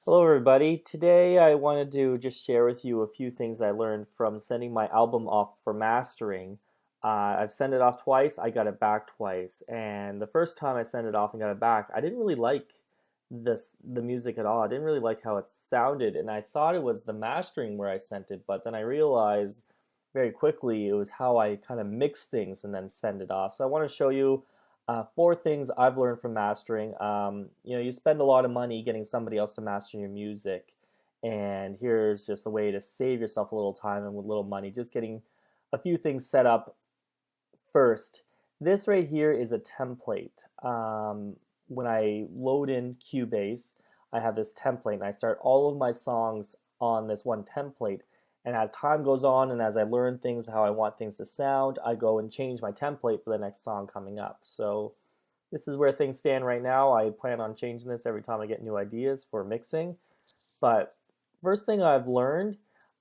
Hello, everybody. Today I wanted to just share with you a few things I learned from sending my album off for mastering. I've sent it off twice, I got it back twice, and the first time I sent it off and got it back, I didn't really like the music at all. I didn't really like how it sounded, and I thought it was the mastering where I sent it, but then I realized very quickly it was how I kind of mix things and then send it off. So I want to show you four things I've learned from mastering. You spend a lot of money getting somebody else to master your music, and here's just a way to save yourself a little time and with little money, just getting a few things set up first. This right here is a template. When I load in Cubase, I have this template, and I start all of my songs on this one template. And as time goes on, and as I learn things, how I want things to sound, I go and change my template for the next song coming up. So this is where things stand right now. I plan on changing this every time I get new ideas for mixing. But first thing I've learned,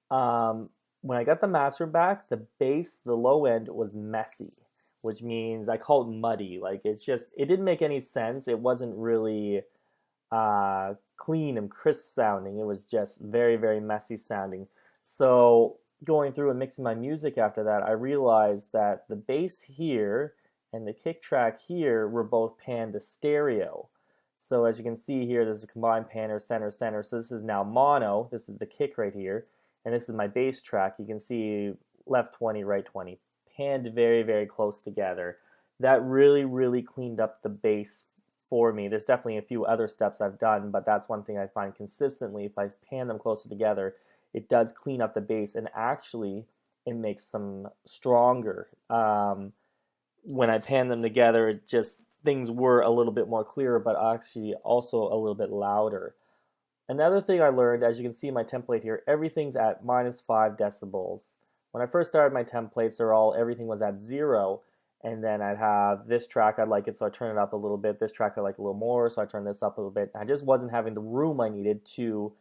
when I got the master back, the bass, the low end was messy, which means I call it muddy. Like it didn't make any sense. It wasn't really clean and crisp sounding. It was just very, very messy sounding. So going through and mixing my music after that, I realized that the bass here and the kick track here were both panned to stereo. So as you can see here, this is a combined panner, center, center. So this is now mono. This is the kick right here. And this is my bass track. You can see left 20, right 20. Panned very, very close together. That really, really cleaned up the bass for me. There's definitely a few other steps I've done, but that's one thing I find consistently. If I pan them closer together, it does clean up the bass, and actually it makes them stronger. When I pan them together, it just things were a little bit more clear, but actually also a little bit louder. Another thing I learned, as you can see in my template here, everything's at -5 decibels. When I first started my templates, everything was at 0, and then I'd have this track, I'd like it, so I turn it up a little bit. This track I like a little more, so I turn this up a little bit. I just wasn't having the room I needed to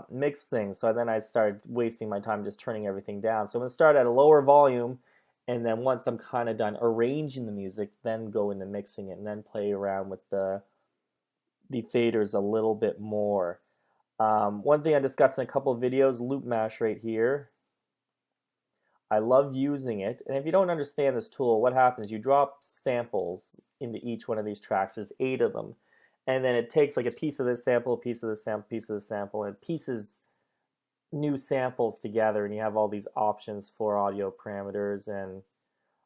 mix things. So then I started wasting my time just turning everything down. So I'm going to start at a lower volume, and then once I'm kind of done arranging the music, then go into mixing it, and then play around with the faders a little bit more. One thing I discussed in a couple of videos, loop mash right here. I love using it. And if you don't understand this tool, what happens, you drop samples into each one of these tracks. There's 8 of them. And then it takes like a piece of this sample, a piece of this sample, piece of this sample, and it pieces new samples together. And you have all these options for audio parameters and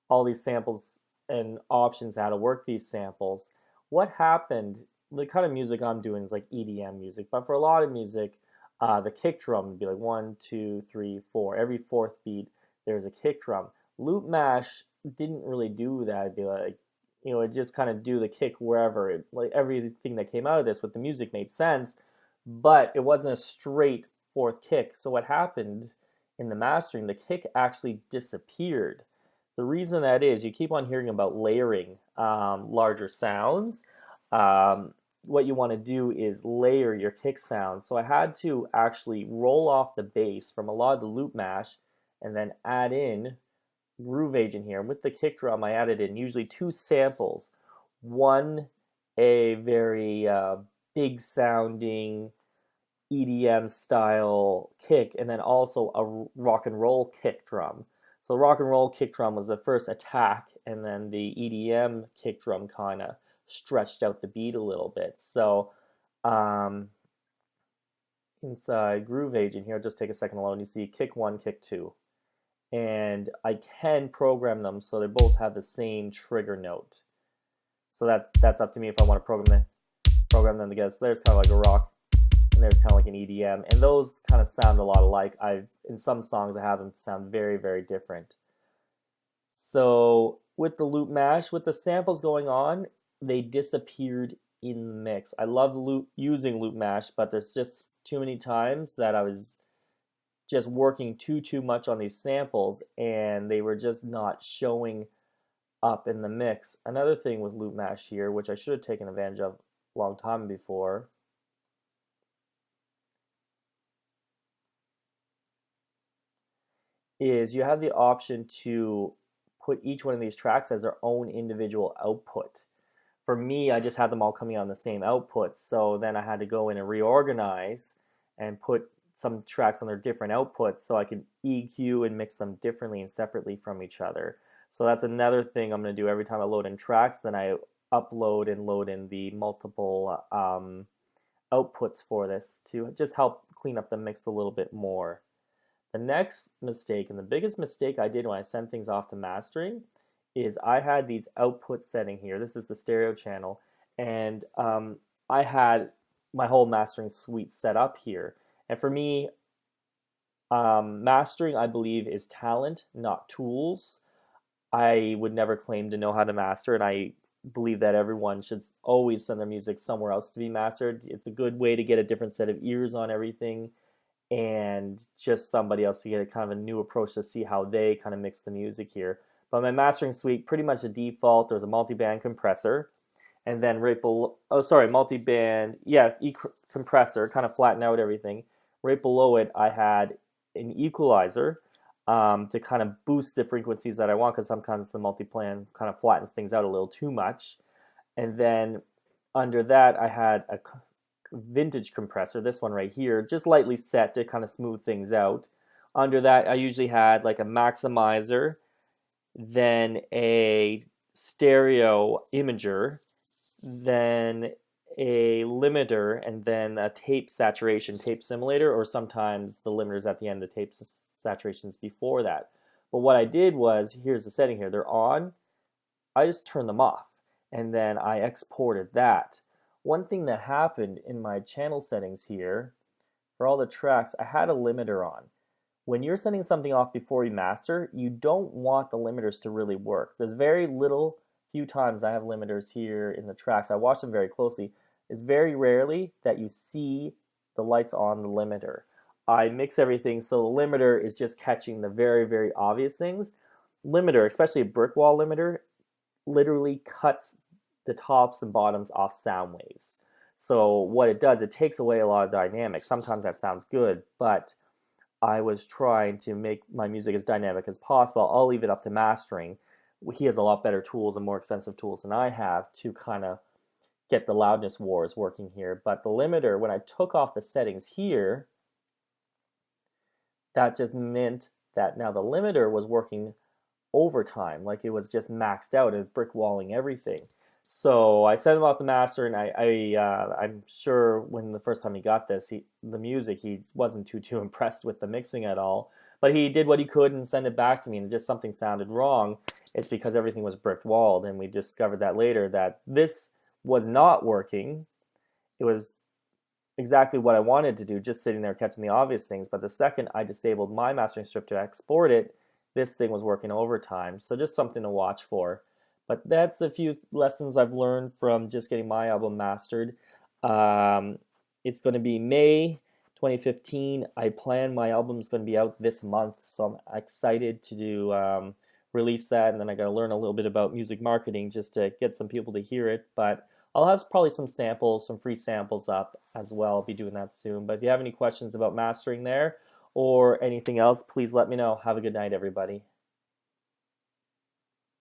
all these samples and options how to work these samples. What happened, the kind of music I'm doing is like EDM music, but for a lot of music, the kick drum would be like 1, 2, 3, 4. Every fourth beat, there's a kick drum. Loop mash didn't really do that. It'd be like, it just kind of do the kick wherever. Like everything that came out of this with the music made sense, but it wasn't a straight fourth kick. So what happened in the mastering, the kick actually disappeared. The reason that is, you keep on hearing about layering larger sounds. What you want to do is layer your kick sound. So I had to actually roll off the bass from a lot of the loop mash and then add in groove agent here. With the kick drum, I added in usually 2 samples. One, a very big sounding EDM style kick, and then also a rock and roll kick drum. So the rock and roll kick drum was the first attack, and then the EDM kick drum kind of stretched out the beat a little bit. So um, inside Groove Agent here, just take a second alone, you see kick 1, kick 2. And I can program them so they both have the same trigger note. So that's up to me if I want to program them together. So there's kind of like a rock, and there's kind of like an EDM, and those kind of sound a lot alike. In some songs I have them sound very, very different. So with the loop mash, with the samples going on, they disappeared in the mix. I love using loop mash, but there's just too many times that I was just working too much on these samples, and they were just not showing up in the mix. Another thing with loop mash here, which I should have taken advantage of a long time before, is you have the option to put each one of these tracks as their own individual output. for me, I just had them all coming on the same output. So then I had to go in and reorganize and put some tracks on their different outputs so I could EQ and mix them differently and separately from each other. So that's another thing I'm going to do every time I load in tracks. Then I upload and load in the multiple outputs for this to just help clean up the mix a little bit more. The next mistake, and the biggest mistake I did when I sent things off to mastering, is I had these output setting here. This is the stereo channel, and I had my whole mastering suite set up here. And for me, mastering, I believe, is talent, not tools. I would never claim to know how to master, and I believe that everyone should always send their music somewhere else to be mastered. It's a good way to get a different set of ears on everything, and just somebody else to get a kind of a new approach to see how they kind of mix the music here. But my mastering suite, pretty much the default, there's a multi-band compressor, and then right below, multi-band, compressor, kind of flatten out everything. Right below it, I had an equalizer to kind of boost the frequencies that I want, because sometimes the multi-band kind of flattens things out a little too much. And then under that, I had a vintage compressor, this one right here, just lightly set to kind of smooth things out. Under that, I usually had like a maximizer, then a stereo imager, then a limiter, and then a tape saturation, tape simulator, or sometimes the limiters at the end, the tape saturations before that. But what I did was, here's the setting here, they're on, I just turned them off, and then I exported that. One thing that happened in my channel settings here, for all the tracks, I had a limiter on. When you're sending something off before you master, you don't want the limiters to really work. There's very few times I have limiters here in the tracks. I watch them very closely. It's very rarely that you see the lights on the limiter. I mix everything so the limiter is just catching the very, very obvious things. Limiter, especially a brick wall limiter, literally cuts the tops and bottoms off sound waves. So what it does, it takes away a lot of dynamics. Sometimes that sounds good, but I was trying to make my music as dynamic as possible. I'll leave it up to mastering. He has a lot better tools and more expensive tools than I have to kind of get the loudness wars working here. But the limiter, when I took off the settings here, that just meant that now the limiter was working overtime, like it was just maxed out and brick walling everything. So I sent him off the master, and I'm sure when the first time he got this, the music, he wasn't too impressed with the mixing at all. But he did what he could and sent it back to me, and just something sounded wrong. It's because everything was brick walled, and we discovered that later, that this was not working. It was exactly what I wanted to do, just sitting there catching the obvious things. But the second I disabled my mastering strip to export it, this thing was working overtime. So just something to watch for. But that's a few lessons I've learned from just getting my album mastered. It's going to be May 2015. I plan my album's going to be out this month, so I'm excited to do release that, and then I got to learn a little bit about music marketing just to get some people to hear it. But I'll have probably some samples, some free samples up as well. I'll be doing that soon. But if you have any questions about mastering there or anything else, please let me know. Have a good night, everybody.